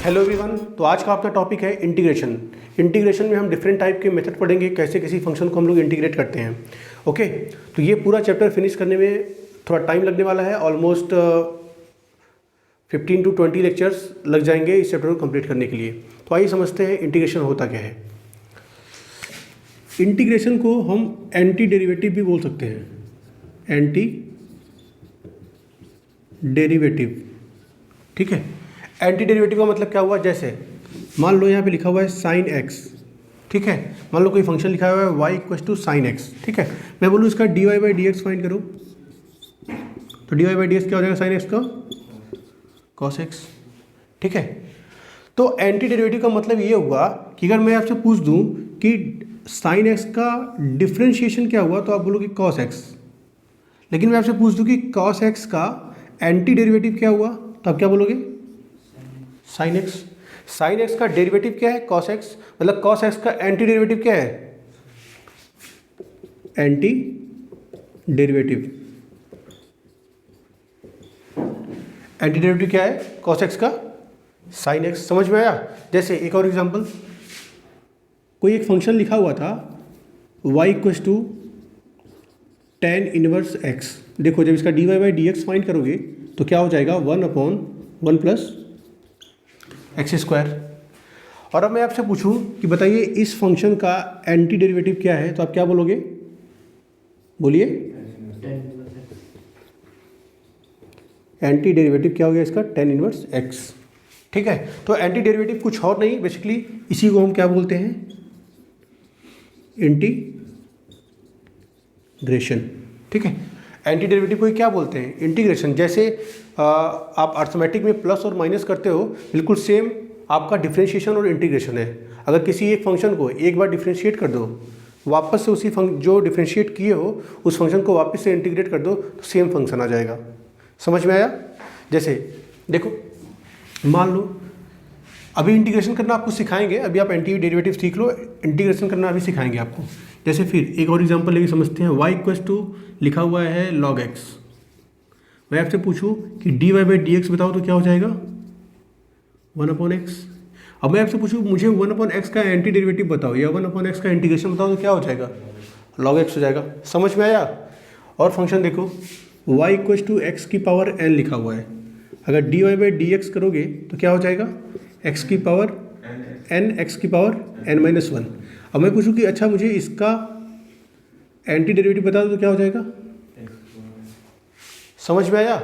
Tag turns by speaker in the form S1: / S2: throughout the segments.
S1: Hello everyone. तो आज का अपना टॉपिक है इंटीग्रेशन। इंटीग्रेशन में हम डिफरेंट टाइप के मेथड पढ़ेंगे, कैसे किसी फंक्शन को हम लोग इंटीग्रेट करते हैं। ओके, तो ये पूरा चैप्टर फिनिश करने में थोड़ा टाइम लगने वाला है। ऑलमोस्ट 15 to 20 लेक्चर्स लग जाएंगे इस चैप्टर को कंप्लीट करने के लिए। तो आइए समझते हैं इंटीग्रेशन होता क्या है। इंटीग्रेशन को हम एंटी डेरिवेटिव भी बोल सकते हैं, एंटी डेरिवेटिव। ठीक है, एंटी डेरिवेटिव का मतलब क्या हुआ, जैसे मान लो यहाँ पे लिखा हुआ है साइन एक्स। ठीक है, मान लो कोई फंक्शन लिखा हुआ है y equal to sine x. ठीक है, मैं बोलूँ इसका dy by d x find करो, तो dy बाई डी एक्स क्या हो जाएगा, साइन एक्स का कॉस एक्स। ठीक है, तो एंटी डेरिवेटिव का मतलब ये हुआ कि अगर मैं आपसे पूछ दूँ कि साइन एक्स का डिफ्रेंशिएशन क्या हुआ, तो आप बोलोगे कॉस एक्स। लेकिन मैं आपसे पूछ दूँ कि कॉस एक्स का एंटी डेरिवेटिव क्या हुआ, तो आप क्या बोलोगे, साइन एक्स। साइन एक्स का डेरिवेटिव क्या है, कॉस एक्स। मतलब कॉस एक्स का एंटी डेरिवेटिव क्या है, एंटी डेरिवेटिव। एंटी डेरिवेटिव क्या है, कॉस एक्स का साइन एक्स। समझ में आया। जैसे एक और एग्जांपल, कोई एक फंक्शन लिखा हुआ था y equal to tan inverse x. देखो जब इसका dy by d x find करोगे तो क्या हो जाएगा, 1/1 प्लस एक्स स्क्वायर। और अब मैं आपसे पूछूं कि बताइए इस फंक्शन का एंटी डेरिवेटिव क्या है, तो आप क्या बोलोगे, बोलिए। एंटी डेरिवेटिव क्या हो गया इसका, टेन इनवर्स एक्स। ठीक है, तो एंटी डेरिवेटिव कुछ और नहीं, बेसिकली इसी को हम क्या बोलते हैं, इंटीग्रेशन। ठीक है, एंटी डेरिवेटिव को क्या बोलते हैं, इंटीग्रेशन। जैसे आप अर्थमेटिक में प्लस और माइनस करते हो, बिल्कुल सेम आपका डिफरेंशिएशन और इंटीग्रेशन है। अगर किसी एक फंक्शन को एक बार डिफरेंशिएट कर दो, वापस से उसी जो डिफरेंशिएट किए हो उस फंक्शन को वापस से इंटीग्रेट कर दो, तो सेम फंक्शन आ जाएगा। समझ में आया। जैसे देखो, मान लो अभी इंटीग्रेशन करना आपको सिखाएंगे, अभी आप एंटी डेरिवेटिव सीख लो, इंटीग्रेशन करना अभी सिखाएंगे आपको। जैसे फिर एक और एग्जांपल लेके समझते हैं, y इक्वल टू लिखा हुआ है log x। मैं आपसे पूछूं कि dy बाई डी एक्स बताओ, तो क्या हो जाएगा, 1/x। अब मैं आपसे पूछूं मुझे 1/x का एंटी डेरिवेटिव बताओ या 1/x का इंटीग्रेशन बताओ, तो क्या हो जाएगा, log x हो जाएगा। समझ में आया। और फंक्शन देखो, y इक्वल टू एक्स की पावर n लिखा हुआ है। अगर dy बाई डी एक्स करोगे तो क्या हो जाएगा, x की पावर n, x की पावर n-1। अब मैं पूछूं कि अच्छा मुझे इसका एंटी डेरिवेटिव बता दो, तो क्या हो जाएगा, समझ में आया।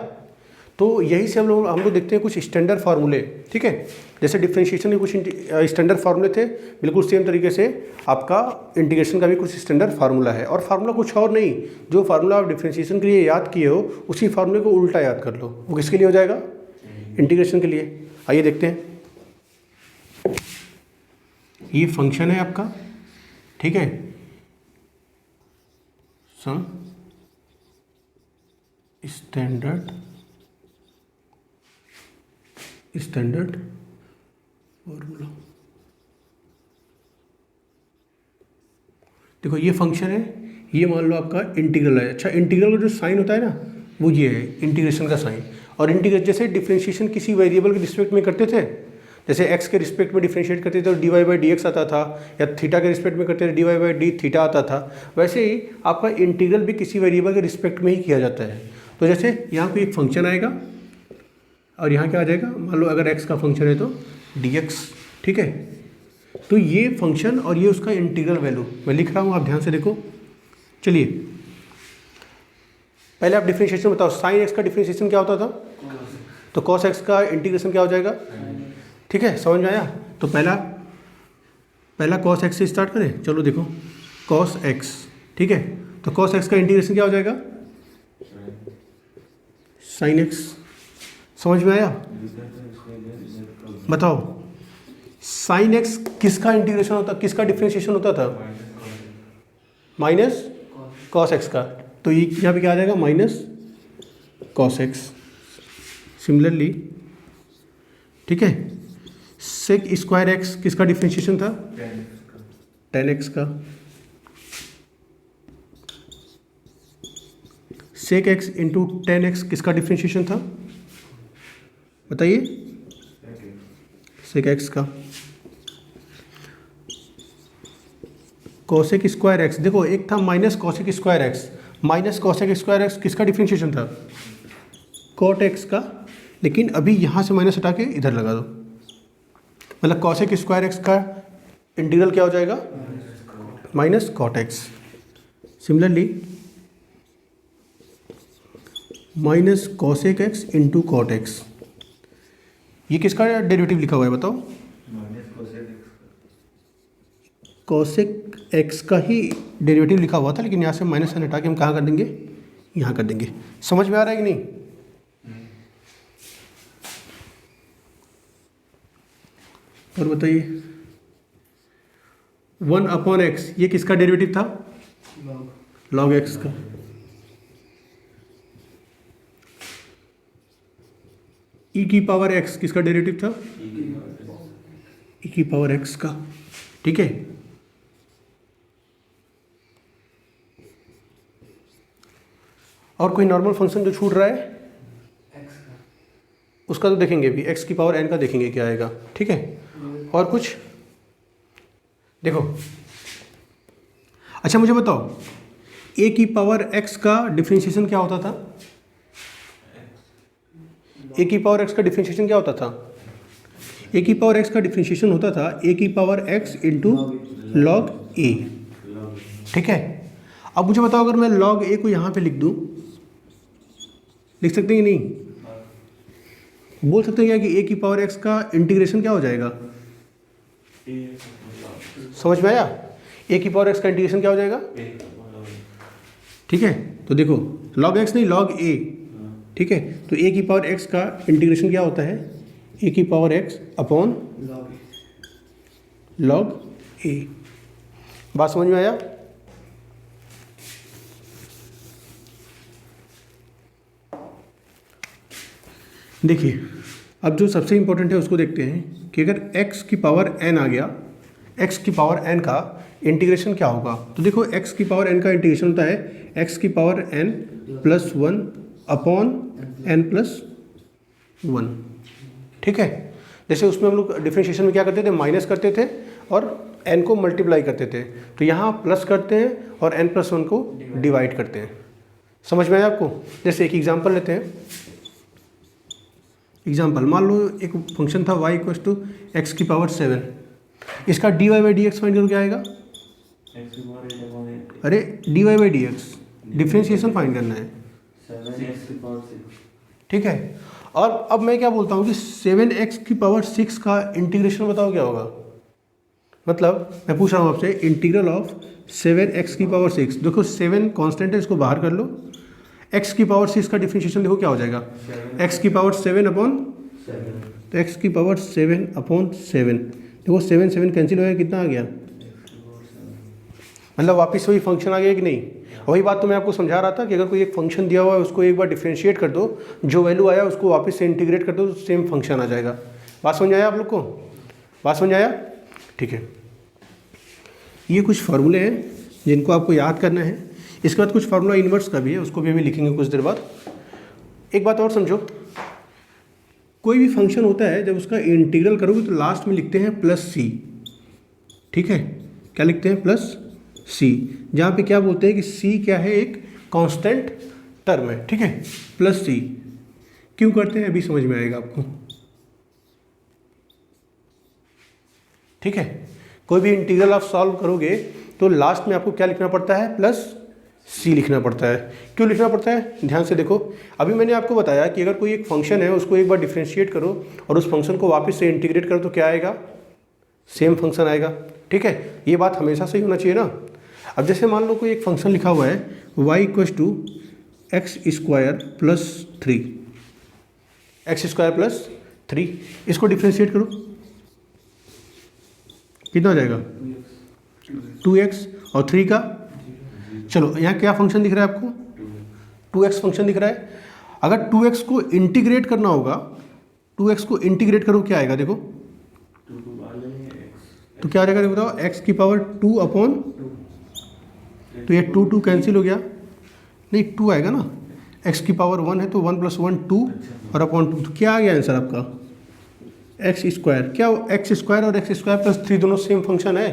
S1: तो यही से हम लोग देखते हैं कुछ स्टैंडर्ड फार्मूले। ठीक है, जैसे डिफरेंशिएशन के कुछ स्टैंडर्ड फार्मूले थे, बिल्कुल सेम तरीके से आपका इंटीग्रेशन का भी कुछ स्टैंडर्ड फार्मूला है। और फार्मूला कुछ और नहीं, जो फार्मूला आप डिफरेंशिएशन के लिए याद किए हो उसी फार्मूले को उल्टा याद कर लो, वो किसके लिए हो जाएगा, इंटीग्रेशन के लिए। आइए देखते हैं, ये फंक्शन है आपका। ठीक है, सम स्टैंडर्ड फॉर्मूला। देखो ये फंक्शन है, ये मान लो आपका इंटीग्रल है। अच्छा, इंटीग्रल का जो साइन होता है ना, वो ये है इंटीग्रेशन का साइन। और इंटीग्रेट जैसे डिफरेंशिएशन किसी वेरिएबल के रिस्पेक्ट में करते थे, जैसे x के रिस्पेक्ट में डिफरेंशिएट करते थे तो dy बाई डी एक्स आता था, या थीटा के रिस्पेक्ट में करते थे dy बाई डी थीटा आता था। वैसे ही आपका इंटीग्रल भी किसी वेरिएबल के रिस्पेक्ट में ही किया जाता है। तो जैसे यहाँ पे एक फंक्शन आएगा और यहाँ क्या आ जाएगा, मान लो अगर x का फंक्शन है तो dx। ठीक है, तो ये फंक्शन और ये उसका इंटीग्रल वैल्यू मैं लिख रहा हूँ, आप ध्यान से देखो। चलिए पहले आप डिफरेंशिएशन बताओ, साइन x का डिफरेंशिएशन क्या होता था, तो cos x का इंटीग्रेशन क्या हो जाएगा। ठीक है, समझ में आया। तो पहला cos x से स्टार्ट करें। चलो देखो, cos x। ठीक है, तो cos x का इंटीग्रेशन क्या हो जाएगा, sin x। समझ में आया। बताओ sin x किसका इंटीग्रेशन होता, किसका डिफरेंशिएशन होता था, माइनस cos x का। तो ये यहाँ पे क्या आ जाएगा, माइनस cos x। सिमिलरली ठीक है, सेक स्क्वायर एक्स किसका डिफरेंशिएशन था, टेन एक्स का। Sec x into tan x किसका डिफ्रेंशिएशन था, बताइए, सेक एक्स का कोसेक स्क्वायर एक्स, देखो एक था minus cosec square x, minus cosec square x किसका डिफरेंशिएशन था, कॉट एक्स का, लेकिन अभी यहाँ से माइनस हटा के इधर लगा दो, मतलब कोसेक स्क्वायर एक्स का इंटीग्रल क्या हो जाएगा, minus cot x. Similarly minus cosec x into cot x, ये किसका डेरिवेटिव लिखा हुआ है बताओ, कोसेक एक्स का ही डेरिवेटिव लिखा हुआ था, लेकिन यहाँ से माइनस हटा के हम कहाँ कर देंगे, यहाँ कर देंगे। समझ में आ रहा है कि नहीं? और बताइए 1/x ये किसका डेरिवेटिव था, लॉग एक्स का। e की पावर x किसका डेरिवेटिव था, e की पावर x का। ठीक है, और कोई नॉर्मल फंक्शन जो छूट रहा है उसका तो देखेंगे भी, x की पावर n का देखेंगे क्या आएगा। ठीक है, और कुछ देखो, अच्छा मुझे बताओ a की पावर x का डिफरेंशिएशन क्या होता था, a की पावर x का डिफरेंशिएशन क्या होता था, a की पावर x का डिफरेंशिएशन होता था a की power x into log a। ठीक है, अब मुझे बताओ अगर मैं लॉग a को यहाँ पे लिख दूँ, लिख सकते हैं कि नहीं, बोल सकते हैं क्या कि a की पावर x का इंटीग्रेशन क्या हो जाएगा, समझ में आया, a की पावर x का इंटीग्रेशन क्या हो जाएगा। ठीक है, तो देखो लॉग x नहीं लॉग a। ठीक है, तो a की पावर x का इंटीग्रेशन क्या होता है, a की power x upon log a। बात समझ में आया? देखिए अब जो सबसे इंपॉर्टेंट है उसको देखते हैं कि अगर x की पावर n आ गया, x की पावर n का इंटीग्रेशन क्या होगा। तो देखो x की पावर n का इंटीग्रेशन होता है x की power n plus 1 upon n plus 1। ठीक है, जैसे उसमें हम लोग डिफरेंशिएशन में क्या करते थे, माइनस करते थे और n को मल्टीप्लाई करते थे, तो यहाँ प्लस करते हैं और n प्लस 1 को डिवाइड करते हैं। समझ में आया आपको? जैसे एक एग्जांपल लेते हैं, एग्जाम्पल मान लो एक फंक्शन था y इक्वल टू एक्स की पावर 7, इसका dy by d x find करो क्या आएगा, अरे dy by d x differentiation find करना है। ठीक है, और अब मैं क्या बोलता हूँ कि 7x की पावर 6 का इंटीग्रेशन बताओ क्या होगा, मतलब मैं पूछ रहा हूँ आपसे इंटीग्रल ऑफ 7x की पावर 6। देखो 7 कांस्टेंट है, इसको बाहर कर लो, x की पावर 6 का डिफरेंशिएशन देखो क्या हो जाएगा, x की पावर 7 अपॉन, तो x की पावर 7 अपॉन 7, देखो 7 7 कैंसिल हो गया, कितना आ गया, मतलब वापस वही फंक्शन आ गया कि नहीं। वही बात तो मैं आपको समझा रहा था कि अगर कोई एक फंक्शन दिया हुआ है उसको एक बार डिफरेंशिएट कर दो, जो वैल्यू आया उसको वापस से इंटीग्रेट कर दो तो सेम फंक्शन आ जाएगा। बात समझ आया आप लोग को? बात समझ आया? ठीक है, ये कुछ फार्मूले हैं जिनको आपको याद करना है। इसके बाद कुछ फार्मूला इन्वर्स का भी है, उसको भी अभी लिखेंगे कुछ देर बाद। एक बात और समझो, कोई भी फंक्शन होता है जब उसका इंटीग्रल करोगे तो लास्ट में लिखते हैं प्लस सी। ठीक है, क्या लिखते हैं, प्लस सी, जहाँ पे क्या बोलते हैं कि सी क्या है, एक कांस्टेंट टर्म है। ठीक है, प्लस सी क्यों करते हैं अभी समझ में आएगा आपको। ठीक है, कोई भी इंटीग्रल आप सॉल्व करोगे तो लास्ट में आपको क्या लिखना पड़ता है, प्लस सी लिखना पड़ता है। क्यों लिखना पड़ता है, ध्यान से देखो, अभी मैंने आपको बताया कि अगर कोई एक फंक्शन है उसको एक बार डिफरेंशिएट करो और उस फंक्शन को वापस से इंटीग्रेट करो तो क्या आएगा, सेम फंक्शन आएगा। ठीक है, ये बात हमेशा से ही होना चाहिए ना। अब जैसे मान लो कोई एक फंक्शन लिखा हुआ है y equal to x square plus 3, x square plus 3, इसको डिफरेंशिएट करो कितना हो जाएगा, 2x और 3 का, चलो यहाँ क्या फंक्शन दिख रहा है आपको, 2x फंक्शन दिख रहा है। अगर 2x को इंटीग्रेट करना होगा, 2x को इंटीग्रेट करो क्या आएगा, देखो तो क्या आ जाएगा, देखो बताओ, x की पावर 2 अपॉन, तो ये 2 2 कैंसिल हो गया, नहीं 2 आएगा ना, x की पावर 1 है तो 1 प्लस 1 2 और अपॉन 2, तो क्या आ गया आंसर आपका, एक्स स्क्वायर, क्या एक्स स्क्वायर और एक्स स्क्वायर प्लस 3 दोनों सेम फंक्शन है?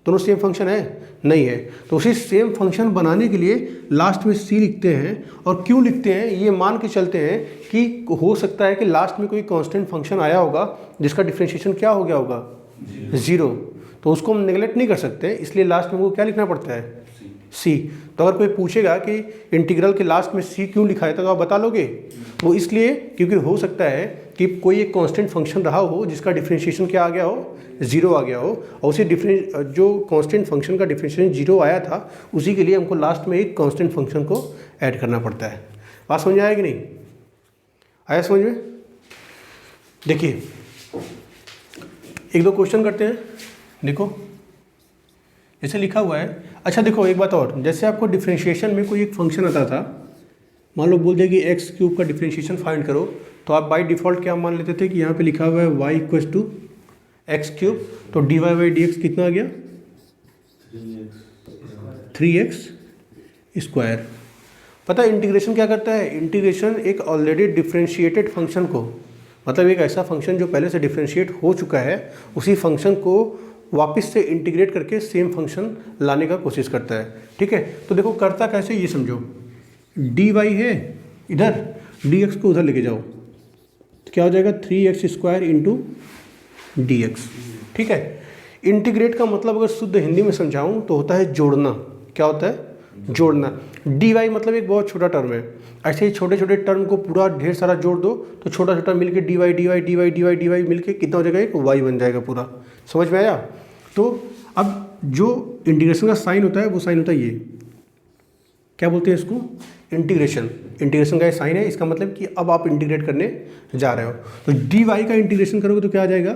S1: दोनों सेम फंक्शन है? नहीं है। तो उसी सेम फंक्शन बनाने के लिए लास्ट में सी लिखते हैं। और क्यों लिखते हैं, ये मान के चलते हैं कि हो सकता है कि लास्ट में कोई कांस्टेंट फंक्शन आया होगा जिसका डिफरेंशिएशन क्या हो गया होगा? 0। तो उसको हम नेगलेक्ट नहीं कर सकते, इसलिए लास्ट में वो क्या लिखना पड़ता है? सी। तो अगर कोई पूछेगा कि इंटीग्रल के लास्ट में सी क्यों लिखा है तो आप बता लोगे? वो इसलिए क्योंकि हो सकता है कि कोई एक कांस्टेंट फंक्शन रहा हो जिसका डिफरेंशिएशन क्या आ गया हो? 0 आ गया हो, और उसी जो कांस्टेंट फंक्शन का डिफरेंशिएशन 0 आया था उसी के लिए हमको लास्ट में एक कांस्टेंट फंक्शन को ऐड करना पड़ता है। बात समझ में आया कि नहीं? आया समझ में? देखिए एक दो क्वेश्चन करते हैं। देखो जैसे लिखा हुआ है, अच्छा देखो एक बात और, जैसे आपको डिफरेंशिएशन में कोई एक फंक्शन आता था, मान लो बोल दे कि एक्स क्यूब का डिफरेंशिएशन फाइंड करो, तो आप बाय डिफ़ॉल्ट क्या मान लेते थे कि यहाँ पे लिखा हुआ है y equals to x cube, तो dy बाई डी एक्स कितना आ गया? 3x square. पता है इंटीग्रेशन क्या करता है? इंटीग्रेशन एक ऑलरेडी डिफरेंशिएटेड फंक्शन को, मतलब एक ऐसा फंक्शन जो पहले से डिफरेंशिएट हो चुका है, उसी फंक्शन को वापस से इंटीग्रेट करके सेम फंक्शन लाने का कोशिश करता है। ठीक है, तो देखो करता कैसे ये समझो, dy है इधर, dx को उधर लेके जाओ तो क्या हो जाएगा? 3x square into D x. ठीक है, इंटीग्रेट का मतलब अगर शुद्ध हिंदी में समझाऊं तो होता है जोड़ना। क्या होता है? जोड़ना। dy मतलब एक बहुत छोटा टर्म है, ऐसे ही छोटे छोटे टर्म को पूरा ढेर सारा जोड़ दो तो छोटा छोटा मिलके dy मिलके कितना हो जाएगा? एक y बन जाएगा पूरा। समझ में आया? तो अब जो इंटीग्रेशन का साइन होता है वो साइन होता है ये, क्या बोलते हैं इसको? इंटीग्रेशन। इंटीग्रेशन का ये साइन है, इसका मतलब कि अब आप इंटीग्रेट करने जा रहे हो। तो dy का इंटीग्रेशन करोगे तो क्या आ जाएगा?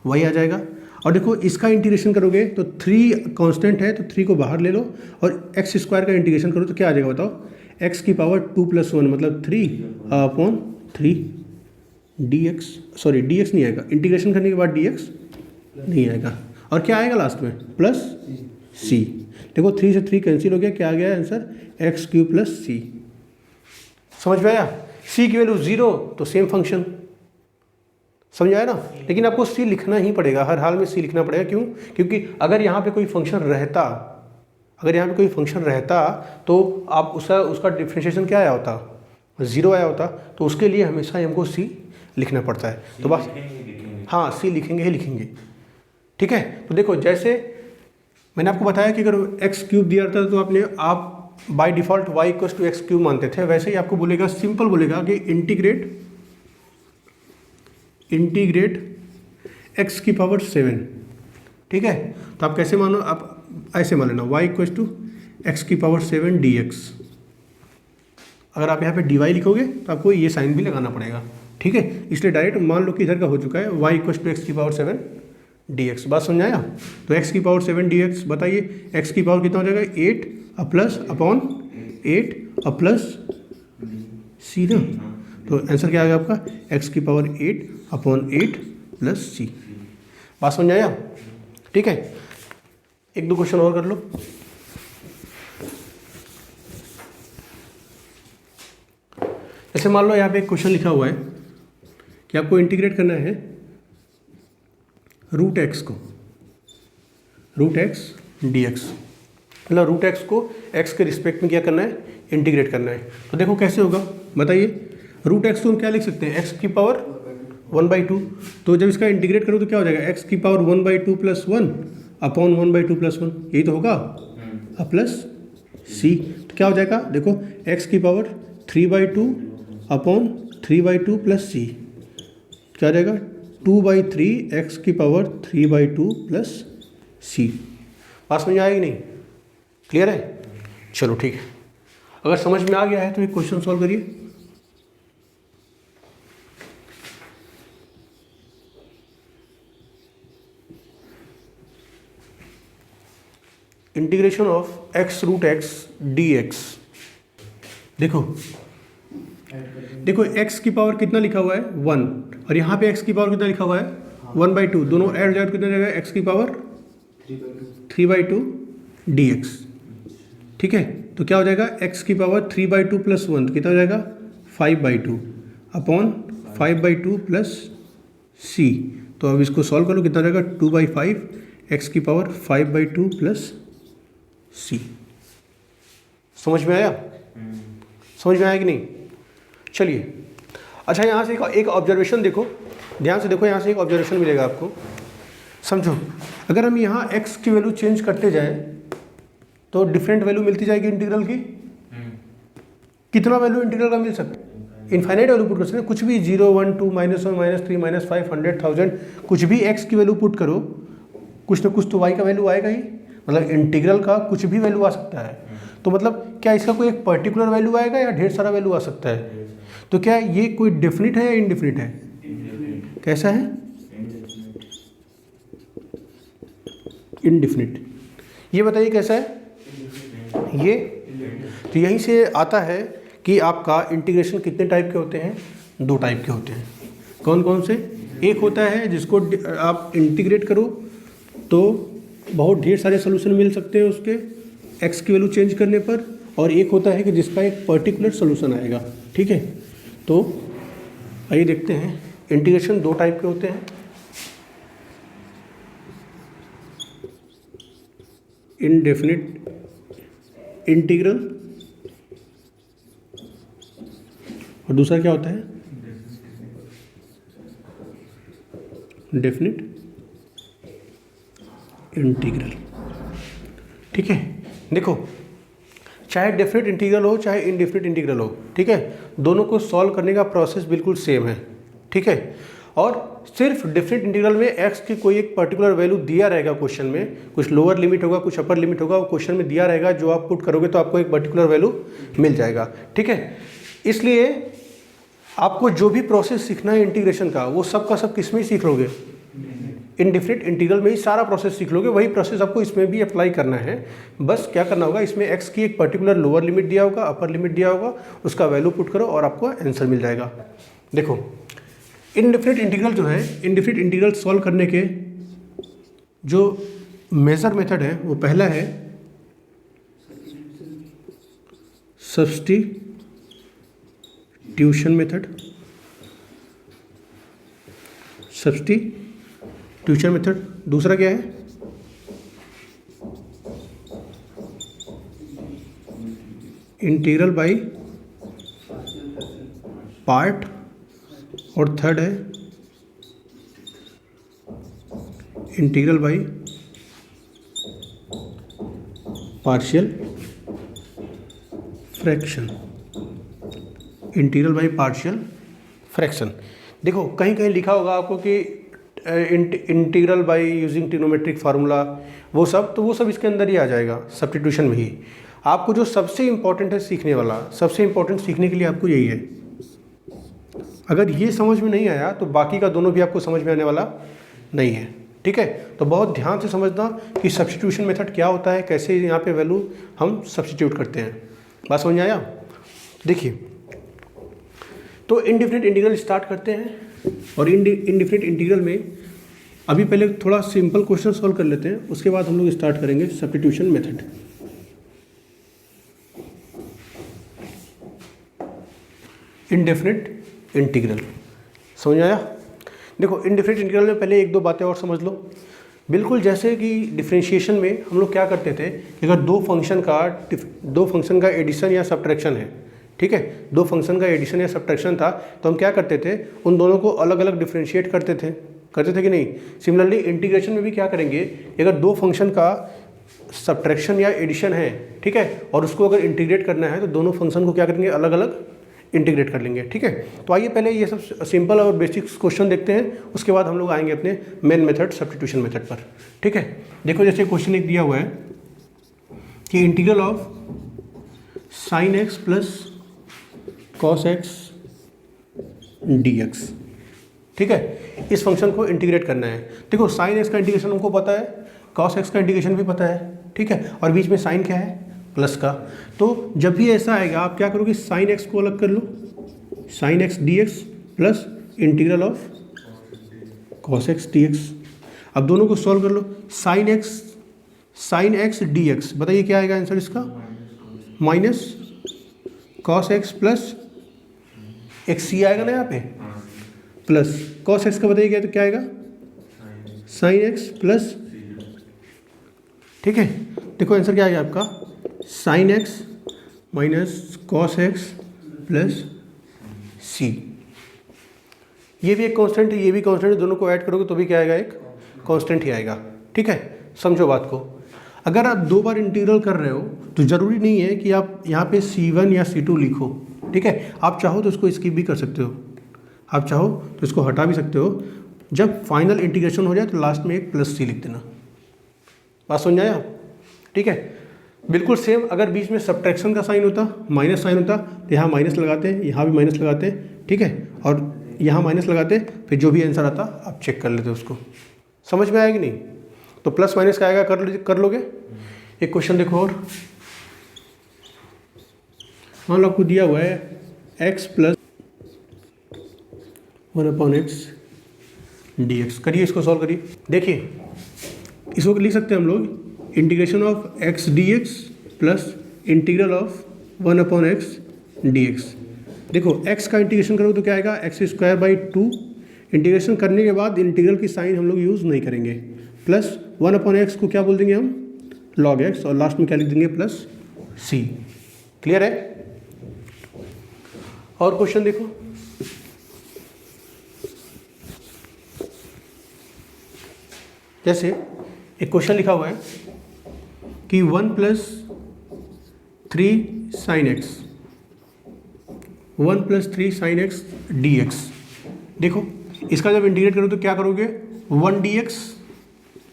S1: y आ जाएगा। और देखो इसका इंटीग्रेशन करोगे तो 3 कांस्टेंट है तो 3 को बाहर ले लो, और एक्स स्क्वायर का इंटीग्रेशन करो तो क्या आ जाएगा बताओ? x की पावर 2 + 1 मतलब 3/3 dx, सॉरी dx नहीं आएगा, इंटीग्रेशन करने के बाद dx नहीं आएगा, और क्या आएगा लास्ट में? Plus c। देखो 3 से 3 कैंसिल हो गया, क्या आ गया आंसर? x³ + c। समझ में आया? c की वैल्यू 0 तो सेम फंक्शन, समझ आया ना? लेकिन आपको c लिखना ही पड़ेगा, हर हाल में c लिखना पड़ेगा। क्यों? क्योंकि अगर यहाँ पे कोई फंक्शन रहता, तो आप उसका डिफरेंशिएशन क्या आया होता? 0 आया होता, तो उसके लिए हमेशा हमको c लिखना पड़ता है। तो बस हाँ, c लिखेंगे ही लिखेंगे। ठीक है, तो देखो जैसे मैंने आपको बताया कि अगर x³ दिया था तो आप by default y equals to x³ मानते थे, वैसे ही आपको बोलेगा, सिंपल बोलेगा कि इंटीग्रेट x की पावर 7। ठीक है, तो आप कैसे मानो? आप ऐसे मान लेना y इक्वल्स टू x की पावर 7 dx। अगर आप यहाँ पे dy लिखोगे तो आपको ये साइन भी लगाना पड़ेगा। ठीक है, इसलिए डायरेक्ट मान लो कि इधर का हो चुका है y इक्वल्स टू x की पावर 7 dx। बात समझ आया? तो x की पावर 7 dx, बताइए x की पावर कितना हो जाएगा? 8 प्लस अपॉन 8 प्लस c ना, तो आंसर क्या आ गया आपका? x की पावर 8/8 प्लस c। बात समझ आया? ठीक है, एक दो क्वेश्चन और कर लो। जैसे मान लो यहाँ पे एक क्वेश्चन लिखा हुआ है कि आपको इंटीग्रेट करना है √x को, √x dx, मतलब √x को x के रिस्पेक्ट में क्या करना है? इंटीग्रेट करना है। तो देखो कैसे होगा बताइए? √x को हम क्या लिख सकते हैं? x की पावर 1/2। तो जब इसका इंटीग्रेट करो तो क्या हो जाएगा? x की पावर 1/2 + 1/1/2 + 1, यही तो होगा, प्लस c। तो क्या हो जाएगा? देखो x की पावर 3/2/3/2 + c, क्या हो जाएगा? 2/3 x की पावर 3/2 + c। बात समझ में आएगी नहीं? क्लियर है? चलो ठीक है, अगर समझ में आ गया है तो एक क्वेश्चन सॉल्व करिए। Integration of x√x dx। देखो x की पावर कितना लिखा हुआ है? 1, और यहाँ पे x की पावर कितना लिखा हुआ है? 1/2। दोनों ऐड जाए तो कितना जाएगा? x की पावर 3/2 dx। ठीक है, तो क्या हो जाएगा? x की पावर 3/2 + 1 कितना हो जाएगा? 5/2 अपॉन 5/2 प्लस सी। तो अब इसको सॉल्व कर लो, कितना रहेगा 2/5 एक्स की पावर 5/2 प्लस सी। समझ में आया? समझ में आया कि नहीं? चलिए, अच्छा यहाँ से एक ऑब्जर्वेशन देखो, ध्यान से देखो, यहाँ से एक ऑब्जर्वेशन मिलेगा आपको, समझो। अगर हम यहाँ x की वैल्यू चेंज करते जाएं तो डिफरेंट वैल्यू मिलती जाएगी इंटीग्रल की। कितना वैल्यू इंटीग्रल का मिल सकता है? इनफाइनाइट वैल्यू पुट कर सकते हैं, कुछ भी 0 1 2 -1 -3 -5 100 1000, कुछ भी x की वैल्यू पुट करो, कुछ ना कुछ तो y का वैल्यू आएगा ही। मतलब इंटीग्रल का कुछ भी वैल्यू आ सकता है। तो मतलब क्या इसका कोई एक पर्टिकुलर वैल्यू आएगा या ढेर सारा वैल्यू आ सकता है? तो क्या ये कोई डेफिनिट है या इनडेफिनिट है? कैसा है? इनडेफिनिट। ये बताइए कैसा है ये? तो यहीं से आता है कि आपका इंटीग्रेशन कितने टाइप के होते हैं? 2 टाइप के होते हैं। कौन कौन से? एक होता है जिसको आप इंटीग्रेट करो तो बहुत ढेर सारे सोल्यूशन मिल सकते हैं उसके x की वैल्यू चेंज करने पर, और एक होता है कि जिसका एक पर्टिकुलर सोल्यूशन आएगा। ठीक है, तो आइए देखते हैं। इंटीग्रेशन 2 टाइप के होते हैं, इनडेफिनिट इंटीग्रल और दूसरा क्या होता है? Definite integral. ठीक है, देखो, चाहे डेफिनिट इंटीग्रल हो चाहे इनडेफिनिट इंटीग्रल हो, ठीक है, दोनों को सॉल्व करने का प्रोसेस बिल्कुल सेम है। ठीक है, और सिर्फ डेफिनिट इंटीग्रल में x की कोई एक पर्टिकुलर वैल्यू दिया रहेगा क्वेश्चन में, कुछ लोअर लिमिट होगा, कुछ अपर लिमिट होगा, वो क्वेश्चन में दिया रहेगा, जो आप पुट करोगे तो आपको एक पर्टिकुलर वैल्यू मिल जाएगा। ठीक है, इसलिए आपको जो भी प्रोसेस सीखना है इंटीग्रेशन का, वो सब का सब किस में सीख लोगे? इनडेफिनिट इंटीग्रल में ही सारा प्रोसेस सीख लोगे। वही प्रोसेस आपको इसमें भी अप्लाई करना है। बस क्या करना होगा, इसमें x की एक पर्टिकुलर लोअर लिमिट दिया होगा, अपर लिमिट दिया होगा, उसका वैल्यू पुट करो और आपको आंसर मिल जाएगा। देखो, इनडेफिनिट इंटीग्रल जो है, इनडेफिनिट इंटीग्रल सॉल्व करने के जो मेजर मेथड है वो पहला है सब्स्टिट्यूशन मेथड। Substitution method. दूसरा क्या है? इंटीग्रल बाय पार्ट, और थर्ड है integral by partial fraction. Integral by partial fraction. देखो, कहीं कहीं लिखा होगा आपको कि integral by using trigonometric formula, वो सब, तो वो सब इसके अंदर ही आ जाएगा, सब्स्टिट्यूशन में ही। आपको जो सबसे इंपॉर्टेंट है सीखने वाला, सबसे इंपॉर्टेंट सीखने के लिए आपको यही है। अगर ये समझ में नहीं आया तो बाकी का दोनों भी आपको समझ में आने वाला नहीं है। ठीक है, तो बहुत ध्यान से समझना कि सब्स्टिट्यूशन मेथड क्या होता है, कैसे यहाँ पे वैल्यू हम सब्स्टिट्यूट करते हैं। बात समझ में आया? देखिए, तो इनडेफिनिट इंटीग्रल स्टार्ट करते हैं, और इनडेफिनिट इंटीग्रल में अभी पहले थोड़ा सिंपल क्वेश्चन सॉल्व कर लेते हैं, उसके बाद हम लोग स्टार्ट करेंगे सब्स्टिट्यूशन मेथड। इनडेफिनिट इंटीग्रल समझ में आया? देखो, इनडेफिनिट इंटीग्रल में पहले 1-2 बातें और समझ लो। बिल्कुल जैसे कि डिफरेंशिएशन में हम लोग क्या करते थे कि अगर दो फंक्शन का एडिशन या सब्ट्रैक्शन है, ठीक है, 2 फंक्शन का एडिशन या सब्ट्रैक्शन था, तो हम क्या करते थे, उन दोनों को अलग अलग डिफरेंशिएट करते थे कि नहीं? सिमिलरली इंटीग्रेशन में भी क्या करेंगे, अगर 2 फंक्शन का सब्ट्रैक्शन या एडिशन है, ठीक है, और उसको अगर इंटीग्रेट करना है तो दोनों फंक्शन को क्या करेंगे, अलग अलग इंटीग्रेट कर लेंगे। ठीक है, तो आइए पहले ये सब सिंपल और बेसिक क्वेश्चन देखते हैं, उसके बाद हम लोग आएंगे अपने मेन मेथड सब्स्टिट्यूशन मेथड पर। ठीक है, देखो, जैसे क्वेश्चन एक दिया हुआ है कि integral of sine x plus cos x dx। ठीक है, इस फंक्शन को इंटीग्रेट करना है। देखो, साइन एक्स का इंटीग्रेशन हमको पता है, कॉस एक्स का इंटीग्रेशन भी पता है। ठीक है, और बीच में साइन क्या है, प्लस का। तो जब भी ऐसा आएगा आप क्या करोगे, साइन एक्स को अलग कर लो, sine x dx plus integral of cos x dx। अब दोनों को सॉल्व कर लो, साइन एक्स dx, बताइए क्या आएगा आंसर इसका, माइनस कॉस एक्स प्लस एक सी आएगा ना यहाँ पे, प्लस कॉस एक्स का बताइए क्या, तो क्या आएगा साइन एक्स प्लस, ठीक है। देखो आंसर क्या आएगा आपका, sine x minus cos x plus c. ये भी एक कांस्टेंट है, ये भी कांस्टेंट है, दोनों को ऐड करोगे तो भी क्या आएगा, एक कांस्टेंट ही आएगा, ठीक है। समझो बात को। अगर आप 2 बार इंटीग्रल कर रहे हो तो ज़रूरी नहीं है कि आप यहाँ पे C1 या C2 लिखो, ठीक है। आप चाहो तो इसको स्किप भी कर सकते हो, आप चाहो तो इसको हटा भी सकते हो। जब फाइनल इंटीग्रेशन हो जाए तो लास्ट में एक प्लस सी लिख देना। बात समझ आया, ठीक है। बिल्कुल सेम अगर बीच में सब्ट्रैक्शन का साइन होता, माइनस साइन होता, तो यहाँ माइनस लगाते, यहाँ भी माइनस लगाते, ठीक है, और यहाँ माइनस लगाते, फिर जो भी आंसर आता आप चेक कर लेते उसको। समझ में आएगा कि नहीं? तो प्लस माइनस का आएगा, कर लोगे। एक क्वेश्चन देखो और, मान लो आपको दिया हुआ है x प्लस 1/x dx। करिए इसको, सॉल्व करिए। देखिए इसको लिख सकते हैं हम लोग integration of x dx plus integral of 1/x dx। देखो x का इंटीग्रेशन करोगे तो क्या आएगा, x²/2। इंटीग्रेशन करने के बाद इंटीग्रल की साइन हम लोग यूज़ नहीं करेंगे, प्लस 1/x को क्या बोल देंगे हम, log x, और लास्ट में क्या लिख देंगे, प्लस c। क्लियर है? और क्वेश्चन देखो, जैसे एक क्वेश्चन लिखा हुआ है कि 1 + 3 sin x, 1 + 3 sin x dx। देखो इसका जब इंटीग्रेट करो तो क्या करोगे, 1 dx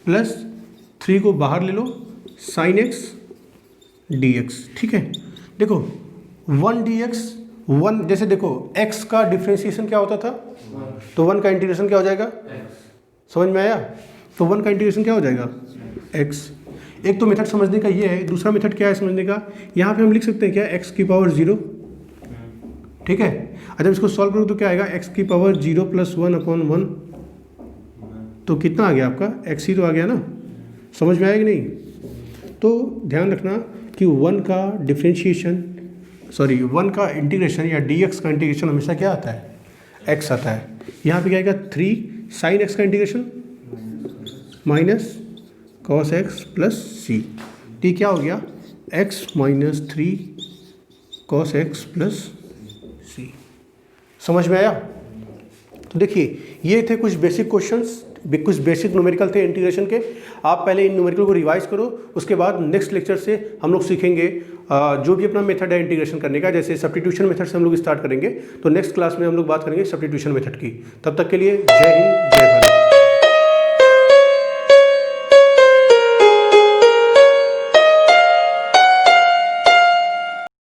S1: प्लस 3 को बाहर ले लो sin x dx, ठीक है। देखो 1 dx, 1 जैसे देखो x का डिफ्रेंशिएशन क्या होता था, तो 1 का इंटीग्रेशन क्या हो जाएगा, समझ में आया? तो 1 का इंटीग्रेशन क्या हो जाएगा, x। एक तो मेथड समझने का ये है, दूसरा मेथड क्या है समझने का, यहाँ पे हम लिख सकते हैं क्या, x⁻0, ठीक है। जब इसको सॉल्व करो तो क्या आएगा, x⁻0 + 1/1, तो कितना आ गया आपका, x ही तो आ गया ना। समझ में आया कि नहीं? तो ध्यान रखना कि 1 का डिफ्रेंशिएशन, 1 का इंटीग्रेशन या dx का इंटीग्रेशन हमेशा क्या आता है, x आता है। यहाँ पे क्या आएगा, 3 sin x का integration minus cos x plus c। तो क्या हो गया, x - 3 cos x plus c। समझ में आया? तो देखिए ये थे कुछ बेसिक क्वेश्चंस, कुछ बेसिक न्यूमेरिकल थे इंटीग्रेशन के। आप पहले इन न्यूमेरिकल को रिवाइज करो, उसके बाद नेक्स्ट लेक्चर से हम लोग सीखेंगे जो भी अपना मेथड है इंटीग्रेशन करने का। जैसे सब्स्टिट्यूशन मेथड से हम लोग स्टार्ट करेंगे, तो नेक्स्ट क्लास में हम लोग बात करेंगे सब्स्टिट्यूशन मेथड की। तब तक के लिए जय हिंद, जय भारत।